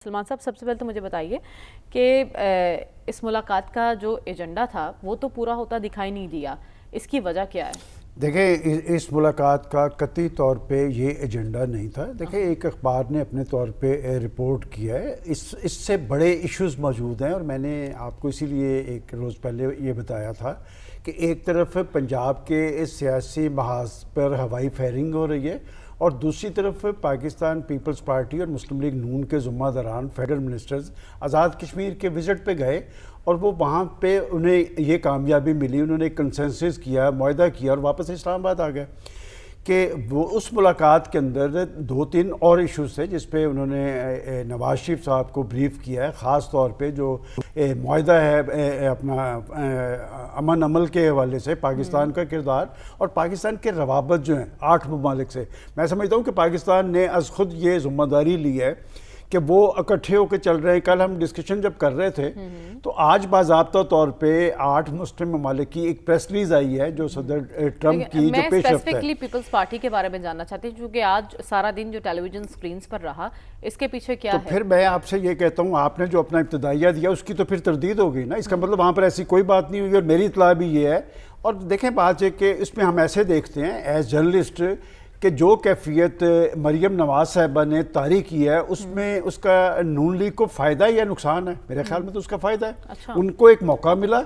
سلمان صاحب، سب سے پہلے تو مجھے بتائیے کہ اس ملاقات کا جو ایجنڈا تھا وہ تو پورا ہوتا دکھائی نہیں دیا، اس کی وجہ کیا ہے؟ دیکھیں، اس ملاقات کا قطعی طور پہ یہ ایجنڈا نہیں تھا۔ دیکھیں، ایک اخبار نے اپنے طور پہ رپورٹ کیا ہے، اس سے بڑے ایشوز موجود ہیں، اور میں نے آپ کو اسی لیے ایک روز پہلے یہ بتایا تھا کہ ایک طرف پنجاب کے اس سیاسی محاذ پر ہوائی فائرنگ ہو رہی ہے، اور دوسری طرف پاکستان پیپلز پارٹی اور مسلم لیگ نون کے ذمہ داران فیڈرل منسٹرز آزاد کشمیر کے وزٹ پہ گئے، اور وہ وہاں پہ انہیں یہ کامیابی ملی، انہوں نے ایک کنسنسس کیا، معاہدہ کیا، اور واپس اسلام آباد آ گئے کہ وہ اس ملاقات کے اندر 2-3 اور ایشوز تھے جس پہ انہوں نے نواز شریف صاحب کو بریف کیا ہے، خاص طور پہ جو معاہدہ ہے اپنا امن عمل کے حوالے سے پاکستان کا کردار اور پاکستان کے روابط جو ہیں 8 ممالک سے۔ میں سمجھتا ہوں کہ پاکستان نے از خود یہ ذمہ داری لی ہے کہ وہ اکٹھے ہو کے چل رہے ہیں۔ کل ہم ڈسکشن جب کر رہے تھے تو آج باضابطہ طور پہ 8 مسلم ممالک کی ایک پریس ریلیز آئی ہے جو صدر ٹرمپ کی جو پیش رفت ہے۔ میں اسپیسیفکلی پیپلز پارٹی کے بارے میں جاننا چاہتی ہوں، کیونکہ آج سارا دن جو ٹیلی ویژن سکرینز پر رہا، اس کے پیچھے کیا ہے؟ تو پھر میں آپ سے یہ کہتا ہوں، آپ نے جو اپنا ابتدائیہ دیا اس کی تو پھر تردید ہو گئی نا، اس کا مطلب وہاں پر ایسی کوئی بات نہیں ہوئی، اور میری اطلاع بھی یہ ہے۔ اور دیکھیں، بات ہے کہ اس میں ہم ایسے دیکھتے ہیں ایز جرنلسٹ کہ جو کیفیت مریم نواز صاحبہ نے طاری کی ہے اس میں اس کا نون لیگ کو فائدہ ہے یا نقصان ہے؟ میرے خیال میں تو اس کا فائدہ ہے۔ ان کو ایک موقع ملا